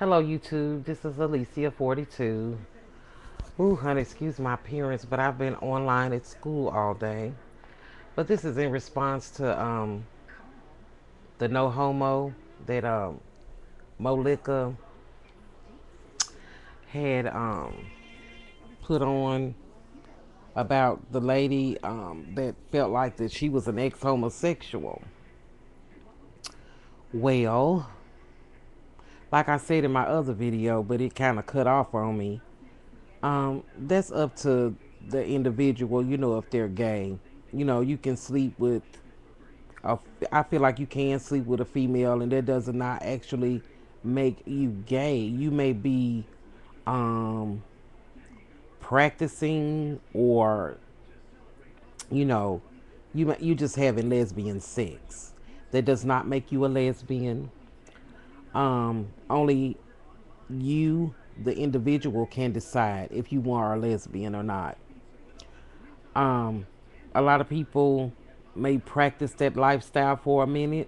Hello YouTube, this is Alicia 42. Ooh, honey, excuse my appearance, but I've been online at school all day. But this is in response to the no homo that Molika had put on about the lady that felt like that she was an ex-homosexual. Well, like I said in my other video, but it kind of cut off on me. That's up to the individual, if they're gay. You can sleep with a, I feel like you can sleep with a female and that does not actually make you gay. You may be um practicing, or you know, you just having lesbian sex. That does not make you a lesbian. Only you, the individual, can decide if you are a lesbian or not. Um, a lot of people may practice that lifestyle for a minute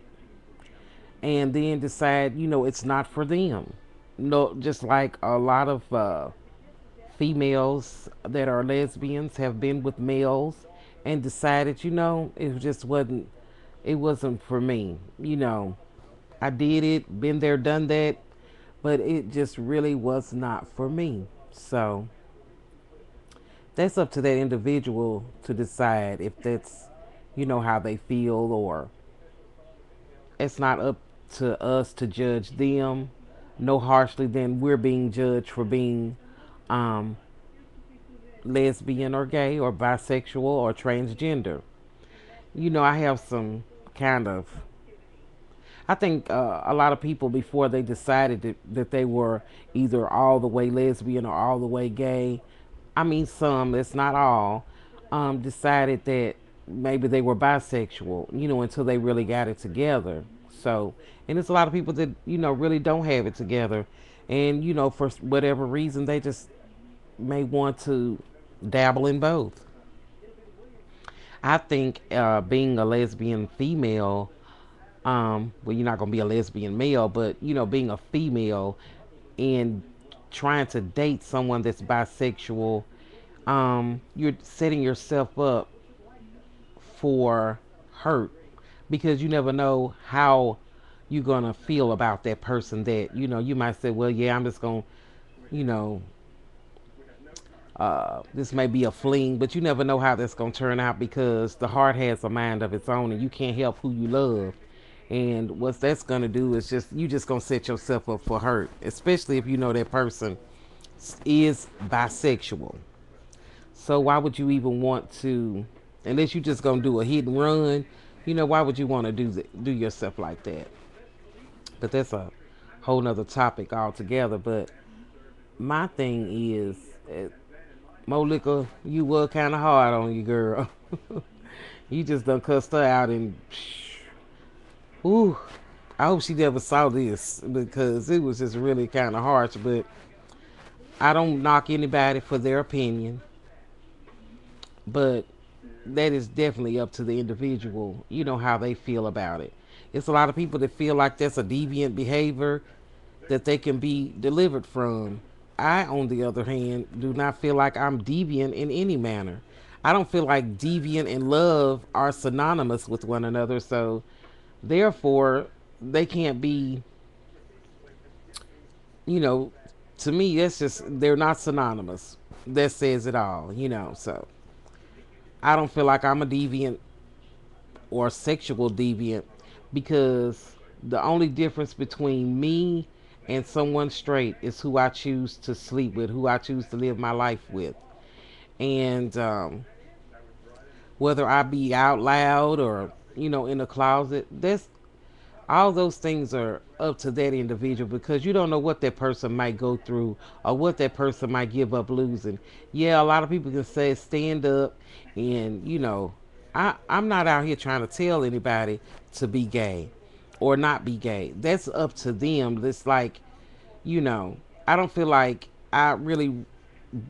and then decide, it's not for them. No, just like a lot of females that are lesbians have been with males and decided, it just wasn't for me. I did it, been there, done that, but it just really was not for me. So that's up to that individual to decide if that's, how they feel, or it's not up to us to judge them no harshly than we're being judged for being um, lesbian or gay or bisexual or transgender. I have some kind of, I think a lot of people before they decided that they were either all the way lesbian or all the way gay, I mean some, it's not all, decided that maybe they were bisexual, until they really got it together. So, and it's a lot of people that, really don't have it together. And, for whatever reason, they just may want to dabble in both. I think being a lesbian female, well, you're not going to be a lesbian male, but, being a female and trying to date someone that's bisexual, you're setting yourself up for hurt because you never know how you're going to feel about that person that, you might say, well, yeah, I'm just going to, you know, this may be a fling, but you never know how that's going to turn out because the heart has a mind of its own and you can't help who you love. And what that's going to do is you just going to set yourself up for hurt, especially if you know that person is bisexual. So why would you even want to, unless you just going to do a hit and run, why would you want to do yourself like that? But that's a whole nother topic altogether. But my thing is, Mo Liquor, you were kind of hard on you, girl. You just done cussed her out and, ooh, I hope she never saw this because it was just really kind of harsh. But I don't knock anybody for their opinion, but that is definitely up to the individual, how they feel about it. It's a lot of people that feel like that's a deviant behavior that they can be delivered from. I, on the other hand, do not feel like I'm deviant in any manner. I don't feel like deviant and love are synonymous with one another, so therefore they can't be, you know, to me that's just, they're not synonymous. That says it all, so I don't feel like I'm a deviant or a sexual deviant because the only difference between me and someone straight is who I choose to sleep with, who I choose to live my life with. And whether I be out loud or, in a closet, that's all those things are up to that individual because you don't know what that person might go through or what that person might give up losing. Yeah, a lot of people can say stand up and, I'm not out here trying to tell anybody to be gay or not be gay. That's up to them. It's like, you know, I don't feel like I really,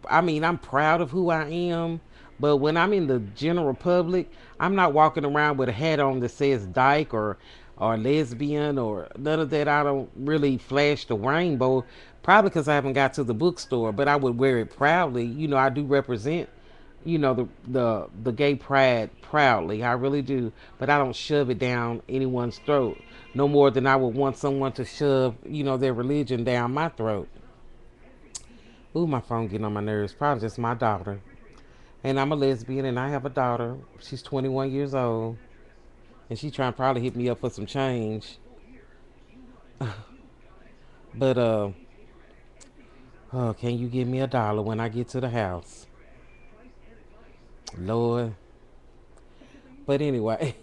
I mean, I'm proud of who I am, but when I'm in the general public, I'm not walking around with a hat on that says dyke or or lesbian or none of that. I don't really flash the rainbow, probably because I haven't got to the bookstore. But I would wear it proudly. I do represent, the gay pride proudly. I really do. But I don't shove it down anyone's throat no more than I would want someone to shove, their religion down my throat. Ooh, my phone getting on my nerves. Probably just my daughter. And I'm a lesbian and I have a daughter. She's 21 years old. And she trying to probably hit me up for some change. But oh, can you give me $1 when I get to the house? Lord. But anyway,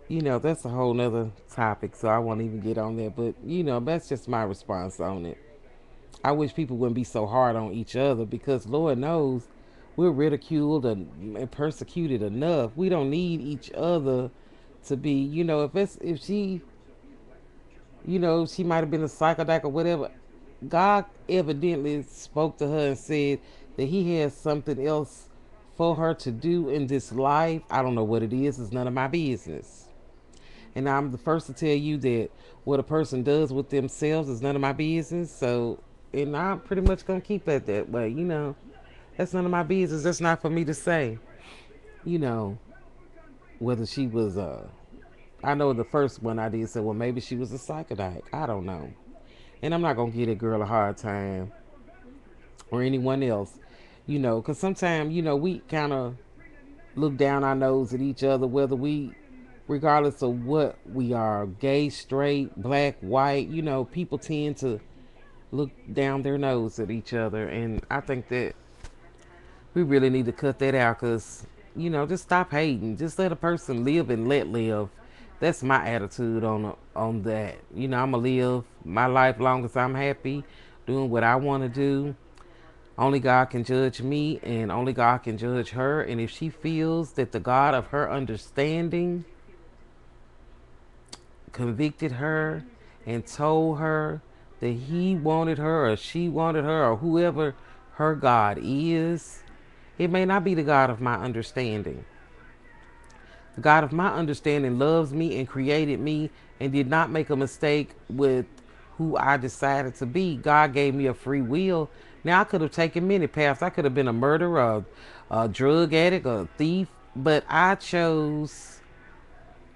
that's a whole nother topic, so I won't even get on there. But that's just my response on it. I wish people wouldn't be so hard on each other because Lord knows we're ridiculed and persecuted enough. We don't need each other to be, if she might have been a psychotic or whatever. God evidently spoke to her and said that He has something else for her to do in this life. I don't know what it is. It's none of my business. And I'm the first to tell you that what a person does with themselves is none of my business. So, and I'm pretty much going to keep it that way. That's none of my business. That's not for me to say. You know, whether she was, I know the first one I did say, well, maybe she was a psychotic. I don't know. And I'm not going to give that girl a hard time or anyone else, because sometimes, we kind of look down our nose at each other, whether regardless of what we are, gay, straight, black, white, people tend to look down their nose at each other. And I think that we really need to cut that out because, just stop hating. Just let a person live and let live. That's my attitude on that. I'm going to live my life long as I'm happy, doing what I want to do. Only God can judge me and only God can judge her. And if she feels that the God of her understanding convicted her and told her that he wanted her or she wanted her or whoever her God is, it may not be the God of my understanding. The God of my understanding loves me and created me and did not make a mistake with who I decided to be. God gave me a free will. Now, I could have taken many paths. I could have been a murderer, a drug addict, a thief, but I chose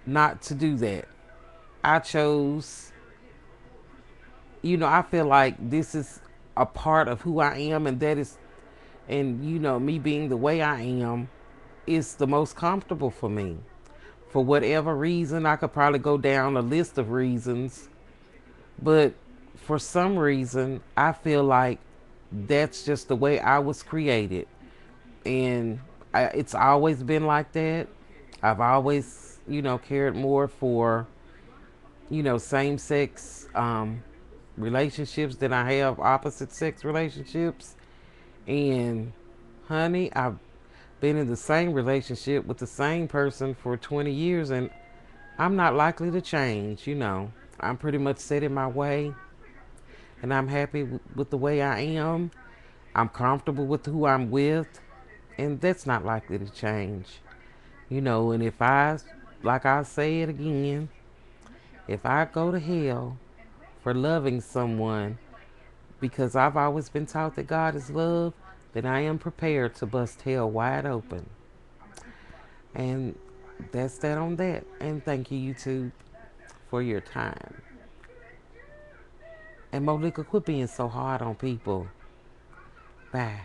not to do that. I chose, I feel like this is a part of who I am, and that is, and me being the way I am is the most comfortable for me. For whatever reason, I could probably go down a list of reasons, but for some reason, I feel like that's just the way I was created. And it's always been like that. I've always, cared more for, same sex relationships than I have opposite sex relationships. And honey, I've been in the same relationship with the same person for 20 years and I'm not likely to change. I'm pretty much set in my way and I'm happy with the way I am. I'm comfortable with who I'm with and that's not likely to change. And if like I say it again, if I go to hell for loving someone because I've always been taught that God is love, then I am prepared to bust hell wide open. And that's that on that. And thank you, YouTube, for your time. And Molika, quit being so hard on people. Bye.